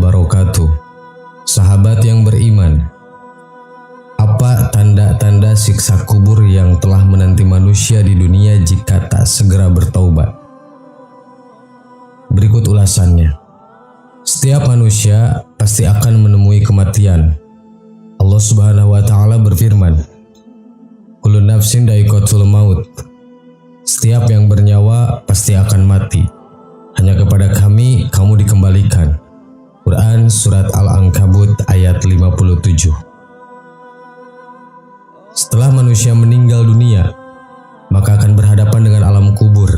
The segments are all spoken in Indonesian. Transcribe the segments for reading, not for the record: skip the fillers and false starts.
wabarakatuh. Sahabat yang beriman, apa tanda-tanda siksa kubur yang telah menanti manusia di dunia jika tak segera bertaubat? Berikut ulasannya. Setiap manusia pasti akan menemui kematian. Allah Subhanahu wa taala berfirman, "Kullu nafsin dha'iqatul maut." Setiap yang bernyawa pasti akan mati. Hanya kepada Kami kamu dikembalikan. Quran Surat Al-Ankabut ayat 57. Setelah manusia meninggal dunia, maka akan berhadapan dengan alam kubur.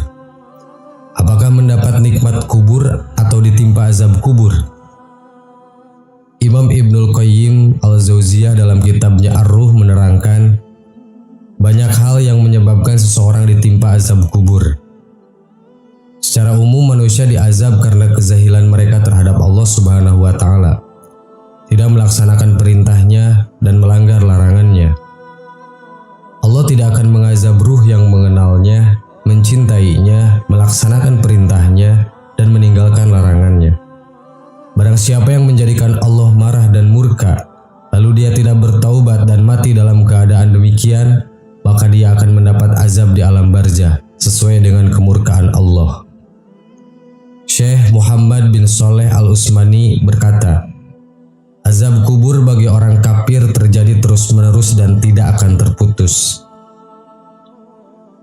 Apakah mendapat nikmat kubur atau ditimpa azab kubur? Imam Ibnul Qayyim Al-Jauziyah dalam kitabnya Ar-Ruh menerangkan, banyak hal yang menyebabkan seseorang ditimpa azab kubur. Secara umum manusia diazab karena kezahilan mereka terhadap Allah Subhanahu wa taala, tidak melaksanakan perintahnya dan melanggar larangannya. Allah tidak akan mengazab ruh yang mengenalnya, mencintainya, melaksanakan perintahnya, dan meninggalkan larangannya. Barang siapa yang menjadikan Allah marah dan murka, lalu dia tidak bertaubat dan mati dalam keadaan demikian, maka dia akan mendapat azab di alam barzah sesuai dengan kemurkaan Allah. Syekh Muhammad bin Shaleh Al-Utsmani berkata, azab kubur bagi orang kafir terjadi terus-menerus dan tidak akan terputus.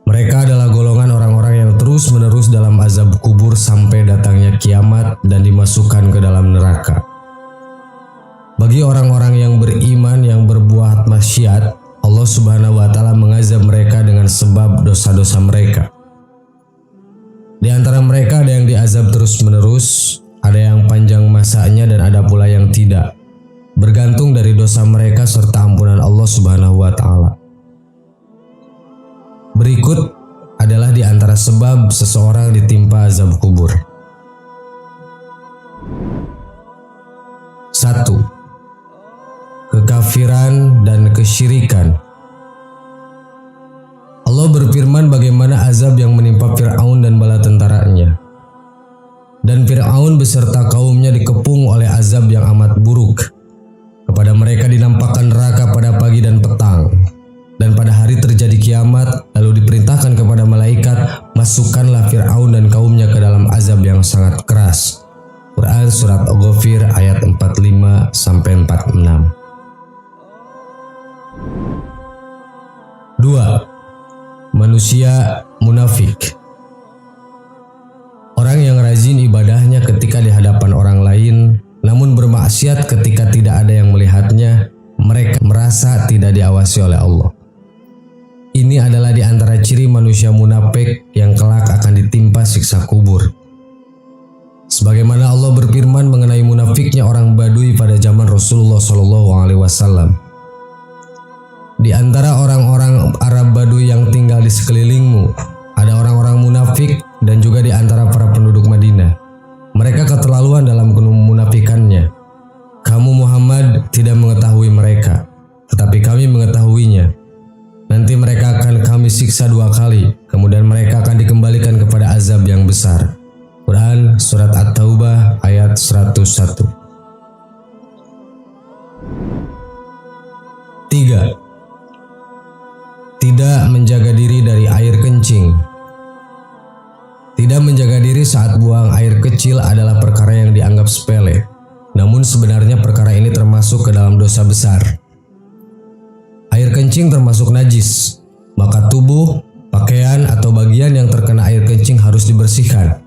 Mereka adalah golongan orang-orang yang terus-menerus dalam azab kubur sampai datangnya kiamat dan dimasukkan ke dalam neraka. Bagi orang-orang yang beriman yang berbuat maksiat, Allah Subhanahu wa taala mengazab mereka dengan sebab dosa-dosa mereka. Di antara mereka ada yang diazab terus-menerus, ada yang panjang masanya dan ada pula yang tidak, bergantung dari dosa mereka serta ampunan Allah Subhanahu wa taala. Berikut adalah di antara sebab seseorang ditimpa azab kubur. 1. Kekafiran dan kesyirikan. Allah berfirman bagaimana azab yang menimpa Fir'aun dan bala tentaranya. Dan Fir'aun beserta kaumnya dikepung oleh azab yang amat buruk. Kepada mereka dinampakkan neraka pada pagi dan petang. Dan pada hari terjadi kiamat, lalu diperintahkan kepada malaikat, masukkanlah Fir'aun dan kaumnya ke dalam azab yang sangat keras. Quran Surat Al-Ghafir ayat 45-46. 2. Manusia munafik. Orang yang rajin ibadahnya ketika di hadapan orang lain, namun bermaksiat ketika tidak ada yang melihatnya, mereka merasa tidak diawasi oleh Allah. Ini adalah di antara ciri manusia munafik yang kelak akan ditimpa siksa kubur. Sebagaimana Allah berfirman mengenai munafiknya orang Badui pada zaman Rasulullah SAW. Di antara orang-orang Arab Badui yang tinggal di sekelilingmu, ada orang-orang munafik dan juga di antara para penduduk Madinah. Mereka keterlaluan dalam kemunafikannya. Kamu Muhammad tidak mengetahui mereka, tetapi kami mengetahuinya. Nanti mereka akan kami siksa 2 kali, kemudian mereka akan dikembalikan kepada azab yang besar. Quran Surat At-Taubah ayat 101. 3. Tidak menjaga diri dari air kencing. Tidak menjaga diri saat buang air kecil adalah perkara yang dianggap sepele. Namun sebenarnya perkara ini termasuk ke dalam dosa besar. Air kencing termasuk najis, maka tubuh, pakaian atau bagian yang terkena air kencing harus dibersihkan.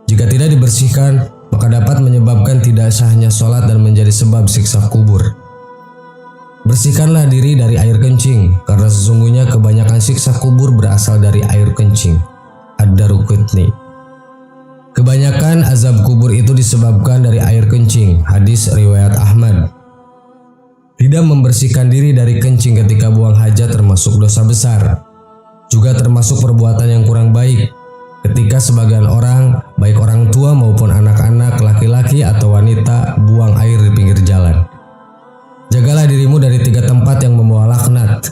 Jika tidak dibersihkan, maka dapat menyebabkan tidak sahnya sholat dan menjadi sebab siksa kubur. Bersihkanlah diri dari air kencing, karena sesungguhnya kebanyakan siksa kubur berasal dari air kencing. Ad-Daruqutni. Kebanyakan azab kubur itu disebabkan dari air kencing. Hadis riwayat Ahmad. Tidak membersihkan diri dari kencing ketika buang hajat termasuk dosa besar. Juga termasuk perbuatan yang kurang baik. Ketika sebagian orang, baik orang tua maupun anak-anak, laki-laki atau wanita, buang air di pinggir jalan. Jagalah dirimu dari 3 tempat yang membawa laknat.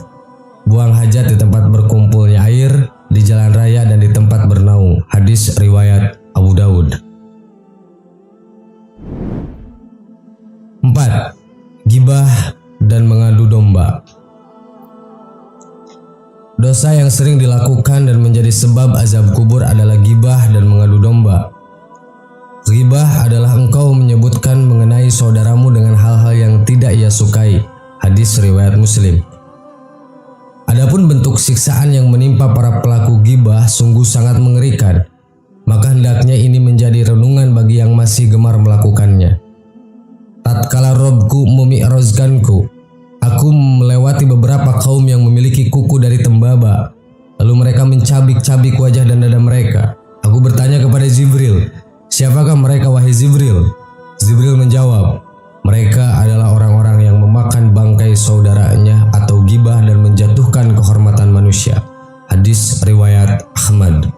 Buang hajat di tempat berkumpulnya air, di jalan raya dan di tempat bernaung. Hadis riwayat Abu Daud. Dosa yang sering dilakukan dan menjadi sebab azab kubur adalah ghibah dan mengadu domba. Ghibah adalah engkau menyebutkan mengenai saudaramu dengan hal-hal yang tidak ia sukai. Hadis riwayat Muslim. Adapun bentuk siksaan yang menimpa para pelaku ghibah sungguh sangat mengerikan, maka hendaknya ini menjadi renungan bagi yang masih gemar melakukannya. Tatkala Robku memi'rajkanku, aku melewati beberapa kaum yang memiliki kuku dari tembaba, lalu mereka mencabik-cabik wajah dan dada mereka. Aku bertanya kepada Jibril, "Siapakah mereka wahai Jibril?" Jibril menjawab, "Mereka adalah orang-orang yang memakan bangkai saudaranya atau ghibah dan menjatuhkan kehormatan manusia." Hadis riwayat Ahmad.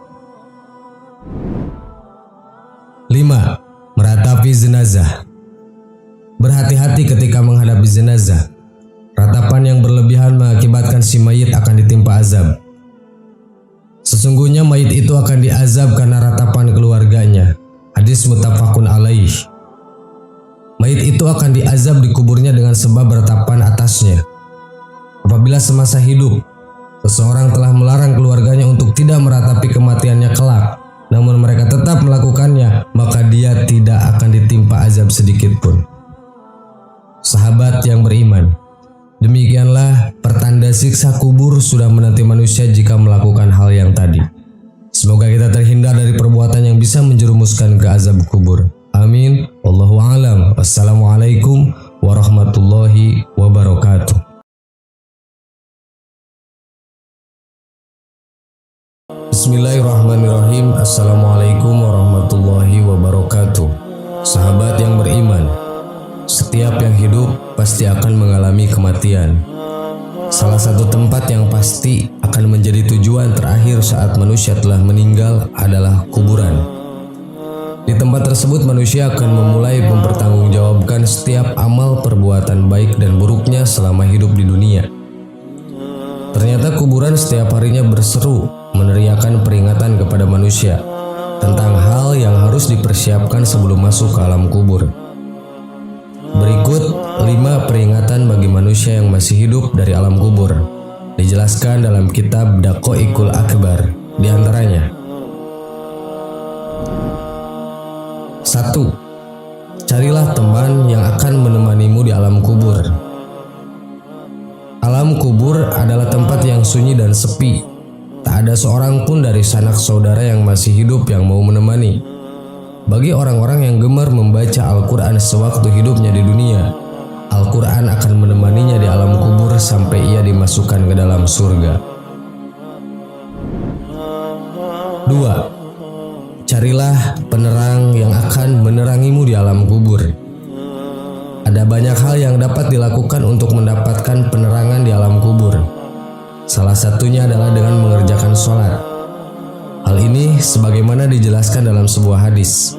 5. Meratapi jenazah. Berhati-hati ketika menghadapi jenazah. Ratapan yang berlebihan mengakibatkan si mayit akan ditimpa azab. Sesungguhnya mayit itu akan diazab karena ratapan keluarganya. Hadis muttafaqun alaih. Mayit itu akan diazab di kuburnya dengan sebab ratapan atasnya. Apabila semasa hidup, seseorang telah melarang keluarganya untuk tidak meratapi kematiannya kelak, namun mereka tetap melakukannya, maka dia tidak akan ditimpa azab sedikit pun. Sahabat yang beriman, demikianlah pertanda siksa kubur sudah menanti manusia jika melakukan hal yang tadi. Semoga kita terhindar dari perbuatan yang bisa menjerumuskan ke azab kubur. Amin. Wallahu a'lam. Wassalamualaikum warahmatullahi wabarakatuh. Bismillahirrahmanirrahim. Assalamualaikum warahmatullahi wabarakatuh. Sahabat yang beriman, setiap yang hidup pasti akan mengalami kematian. Salah satu tempat yang pasti akan menjadi tujuan terakhir saat manusia telah meninggal adalah kuburan. Di tempat tersebut manusia akan memulai mempertanggungjawabkan setiap amal perbuatan baik dan buruknya selama hidup di dunia. Ternyata kuburan setiap harinya berseru meneriakan peringatan kepada manusia tentang hal yang harus dipersiapkan sebelum masuk ke alam kubur. Berikut 5 peringatan bagi manusia yang masih hidup dari alam kubur. Dijelaskan dalam kitab Daqaiqul Akbar. Di antaranya, 1. Carilah teman yang akan menemanimu di alam kubur. Alam kubur adalah tempat yang sunyi dan sepi. Tak ada seorang pun dari sanak saudara yang masih hidup yang mau menemani. Bagi orang-orang yang gemar membaca Al-Quran sewaktu hidupnya di dunia, Al-Quran akan menemaninya di alam kubur sampai ia dimasukkan ke dalam surga. 2. Carilah penerang yang akan menerangimu di alam kubur. Ada banyak hal yang dapat dilakukan untuk mendapatkan penerangan di alam kubur. Salah satunya adalah dengan mengerjakan sholat. Hal ini sebagaimana dijelaskan dalam sebuah hadis.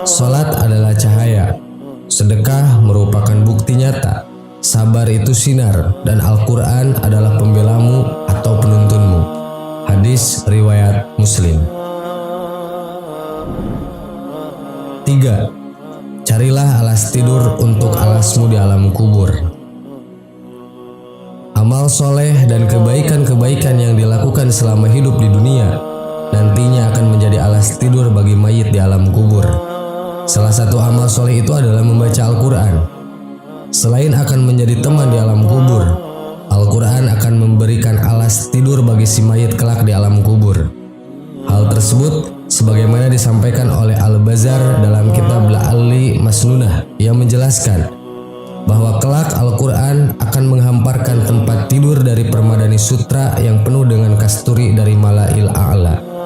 Sholat adalah cahaya, sedekah merupakan bukti nyata, sabar itu sinar, dan Al-Quran adalah pembelamu atau penuntunmu. Hadis riwayat Muslim. 3. Carilah alas tidur untuk alasmu di alam kubur. Amal soleh dan kebaikan-kebaikan yang dilakukan selama hidup di dunia nantinya akan menjadi alas tidur bagi mayit di alam kubur. Salah satu amal soleh itu adalah membaca Al-Quran. Selain akan menjadi teman di alam kubur, Al-Quran akan memberikan alas tidur bagi si mayit kelak di alam kubur. Hal tersebut sebagaimana disampaikan oleh Al-Bazar dalam kitab La'alli Masnunah yang menjelaskan bahwa kelak Al-Quran akan menghamparkan tempat tidur dari Permadani Sutra yang penuh dengan kasturi dari Mala'il A'la.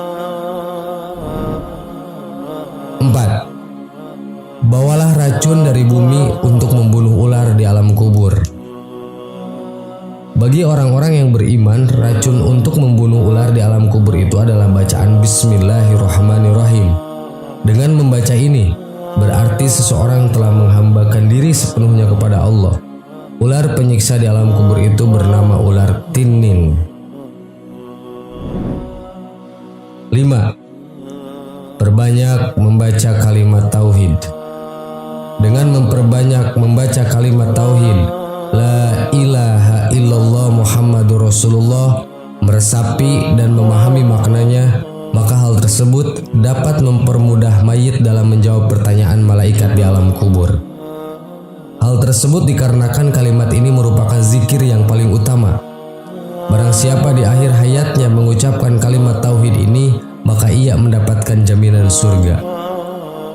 4. Bawalah racun dari bumi untuk membunuh ular di alam kubur. Bagi orang-orang yang beriman, racun untuk membunuh ular di alam kubur itu adalah bacaan Bismillahirrahmanirrahim. Dengan membaca ini, berarti seseorang telah menghambakan diri sepenuhnya kepada Allah. Ular penyiksa di alam kubur itu bernama ular tinin. 5. Perbanyak membaca kalimat tauhid. Dengan memperbanyak membaca kalimat tauhid, La ilaha illallah Muhammadur Rasulullah, meresapi dan memahami maknanya, maka hal tersebut dapat mempermudah mayit dalam menjawab pertanyaan malaikat di alam kubur. Hal tersebut dikarenakan kalimat ini merupakan zikir yang paling utama. Barang siapa di akhir hayatnya mengucapkan kalimat tauhid ini, maka ia mendapatkan jaminan surga.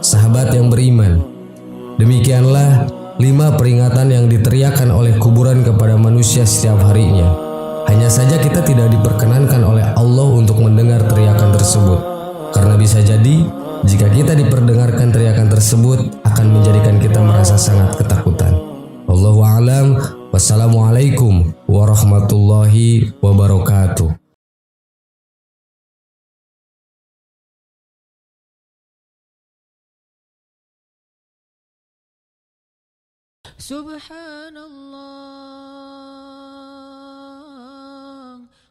Sahabat yang beriman, demikianlah 5 peringatan yang diteriakan oleh kuburan kepada manusia setiap harinya. Hanya saja kita tidak diperkenankan oleh Allah untuk mendengar teriakan tersebut. Karena bisa jadi, jika kita diperdengarkan teriakan tersebut, akan menjadikan kita merasa sangat ketakutan. Wallahu a'lam. Wassalamualaikum warahmatullahi wabarakatuh. Subhanallah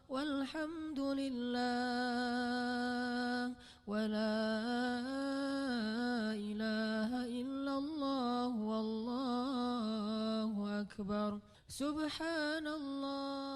walhamdulillah wa la ilaha illallah wallahu akbar. Subhanallah